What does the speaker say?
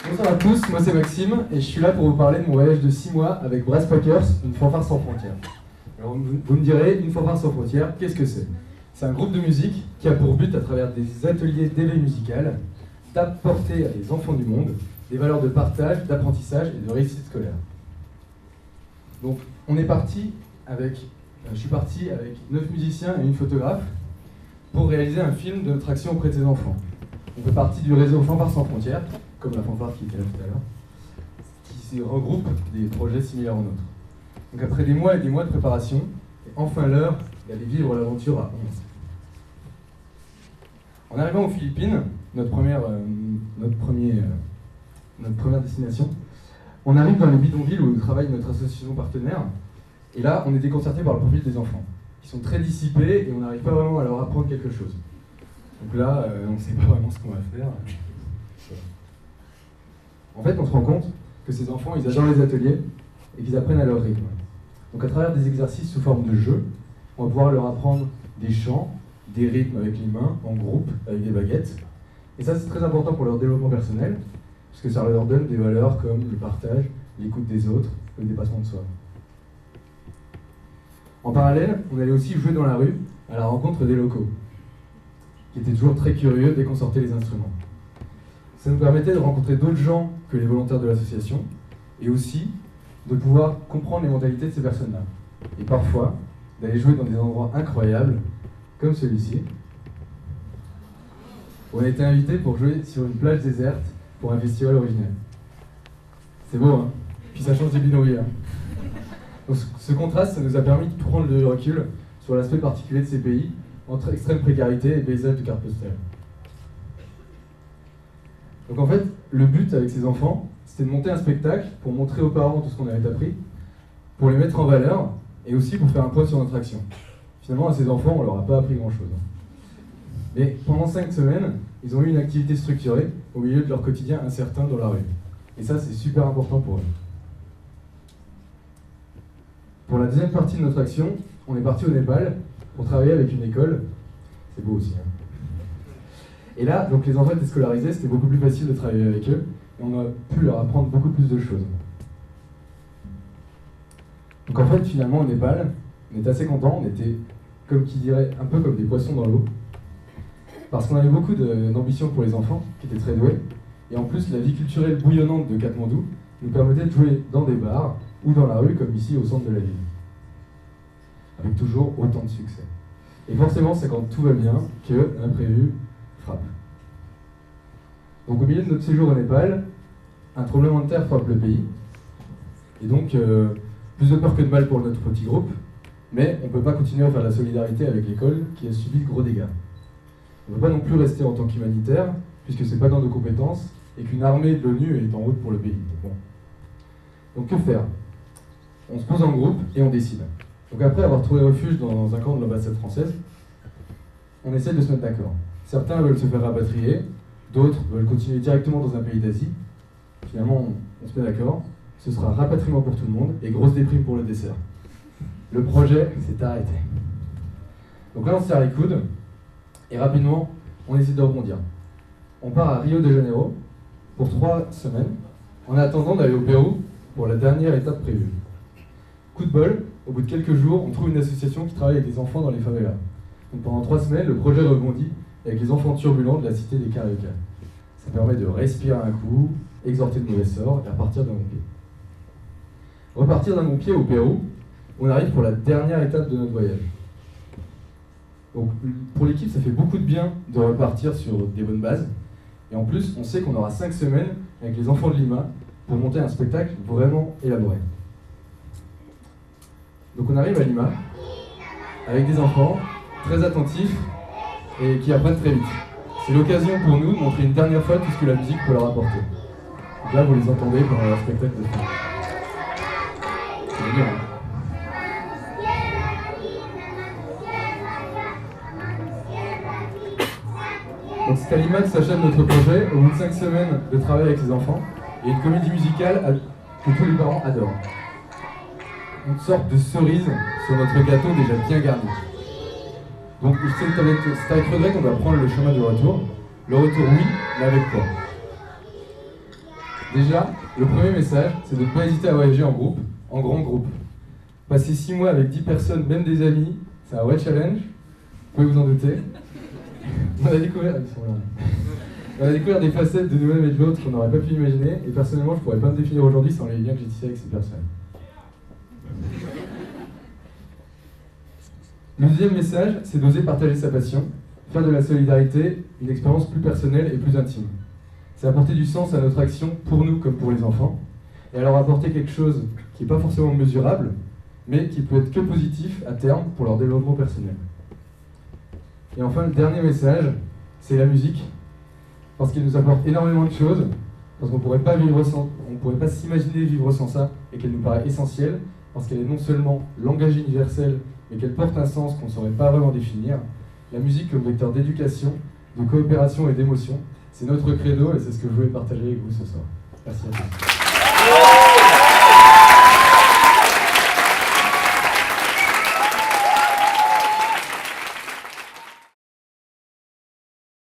Bonsoir à tous, moi c'est Maxime et je suis là pour vous parler de mon voyage de 6 mois avec Brass Packers, une fanfare sans frontières. Alors vous me direz, une fanfare sans frontières, qu'est-ce que c'est? C'est un groupe de musique qui a pour but, à travers des ateliers d'éveil musical, d'apporter à des enfants du monde des valeurs de partage, d'apprentissage et de réussite scolaire. Donc je suis parti avec 9 musiciens et une photographe pour réaliser un film de notre action auprès de ces enfants. On fait partie du réseau Fanfare sans frontières, comme la fanfare qui était là tout à l'heure, qui regroupe des projets similaires aux nôtres. Donc après des mois et des mois de préparation, et enfin l'heure d'aller vivre l'aventure à 11. En arrivant aux Philippines, notre première destination, on arrive dans les bidonvilles où travaille notre association partenaire, et là on est déconcerté par le profil des enfants, qui sont très dissipés et on n'arrive pas vraiment à leur apprendre quelque chose. Donc là, on ne sait pas vraiment ce qu'on va faire. En fait, on se rend compte que ces enfants, ils adorent les ateliers et qu'ils apprennent à leur rythme. Donc à travers des exercices sous forme de jeu, on va pouvoir leur apprendre des chants, des rythmes avec les mains, en groupe, avec des baguettes. Et ça, c'est très important pour leur développement personnel, parce que ça leur donne des valeurs comme le partage, l'écoute des autres, le dépassement de soi. En parallèle, on allait aussi jouer dans la rue, à la rencontre des locaux, qui étaient toujours très curieux dès qu'on sortait les instruments. Ça nous permettait de rencontrer d'autres gens que les volontaires de l'association, et aussi de pouvoir comprendre les mentalités de ces personnes-là. Et parfois, d'aller jouer dans des endroits incroyables, comme celui-ci. On a été invités pour jouer sur une plage déserte pour un festival original. C'est beau, hein? Puis ça change des bidonvilles. Donc ce contraste, ça nous a permis de prendre le recul sur l'aspect particulier de ces pays, entre extrême précarité et paysage de carte postale. Donc en fait, le but avec ces enfants, c'était de monter un spectacle pour montrer aux parents tout ce qu'on avait appris, pour les mettre en valeur, et aussi pour faire un point sur notre action. Finalement, à ces enfants, on leur a pas appris grand-chose. Mais pendant 5 semaines, ils ont eu une activité structurée au milieu de leur quotidien incertain dans la rue. Et ça, c'est super important pour eux. Pour la deuxième partie de notre action, on est parti au Népal pour travailler avec une école. C'est beau aussi, hein. Et là, donc les enfants étaient scolarisés, c'était beaucoup plus facile de travailler avec eux, et on a pu leur apprendre beaucoup plus de choses. Donc en fait, finalement, au Népal, on était assez contents, on était, comme qui dirait, un peu comme des poissons dans l'eau, parce qu'on avait beaucoup d'ambition pour les enfants, qui étaient très doués, et en plus, la vie culturelle bouillonnante de Katmandou nous permettait de jouer dans des bars, ou dans la rue, comme ici, au centre de la ville. Avec toujours autant de succès. Et forcément, c'est quand tout va bien que l'imprévu frappe. Donc au milieu de notre séjour au Népal, un tremblement de terre frappe le pays. Et donc, plus de peur que de mal pour notre petit groupe, mais on ne peut pas continuer à faire la solidarité avec l'école qui a subi de gros dégâts. On ne peut pas non plus rester en tant qu'humanitaire, puisque ce n'est pas dans nos compétences, et qu'une armée de l'ONU est en route pour le pays. Donc que faire? On se pose en groupe et on décide. Donc après avoir trouvé refuge dans un camp de l'ambassade française, on essaie de se mettre d'accord. Certains veulent se faire rapatrier, d'autres veulent continuer directement dans un pays d'Asie. Finalement, on se met d'accord. Ce sera rapatriement pour tout le monde et grosse déprime pour le dessert. Le projet s'est arrêté. Donc là, on se serre les coudes et rapidement, on essaie de rebondir. On part à Rio de Janeiro pour 3 semaines en attendant d'aller au Pérou pour la dernière étape prévue. Coup de bol, au bout de quelques jours, on trouve une association qui travaille avec des enfants dans les favelas. Donc pendant 3 semaines, le projet rebondit avec les enfants turbulents de la cité des Carioca. Ça permet de respirer un coup, exhorter de mauvais sorts et repartir d'un bon pied. Repartir d'un bon pied au Pérou, on arrive pour la dernière étape de notre voyage. Donc pour l'équipe, ça fait beaucoup de bien de repartir sur des bonnes bases. Et en plus, on sait qu'on aura 5 semaines avec les enfants de Lima pour monter un spectacle vraiment élaboré. Donc on arrive à Lima avec des enfants très attentifs et qui apprennent très vite. C'est l'occasion pour nous de montrer une dernière fois tout ce que la musique peut leur apporter. Donc là, vous les entendez pendant leur spectacle de fin. C'est génial. Donc c'est à Lima que s'achève notre projet, au bout de 5 semaines de travail avec les enfants, et une comédie musicale que tous les parents adorent. une sorte de cerise sur notre gâteau déjà bien garni. Donc c'est avec regret qu'on doit prendre le chemin du retour. Le retour oui, mais avec quoi? Déjà, le premier message, c'est de ne pas hésiter à voyager en groupe, en grand groupe. Passer 6 mois avec 10 personnes, même des amis, c'est un vrai challenge, vous pouvez vous en douter. On a découvert, on a découvert des facettes de nous-mêmes et de l'autre qu'on n'aurait pas pu imaginer, et personnellement, je ne pourrais pas me définir aujourd'hui sans les liens que j'ai tissés avec ces personnes. Le deuxième message, c'est d'oser partager sa passion, faire de la solidarité une expérience plus personnelle et plus intime. C'est apporter du sens à notre action pour nous comme pour les enfants, et alors apporter quelque chose qui n'est pas forcément mesurable, mais qui peut être que positif à terme pour leur développement personnel. Et enfin, le dernier message, c'est la musique, parce qu'elle nous apporte énormément de choses, parce qu'on ne pourrait pas s'imaginer vivre sans ça, et qu'elle nous paraît essentielle, parce qu'elle est non seulement langage universel, mais qu'elle porte un sens qu'on ne saurait pas vraiment définir. La musique comme vecteur d'éducation, de coopération et d'émotion, c'est notre credo, et c'est ce que je voulais partager avec vous ce soir. Merci à tous.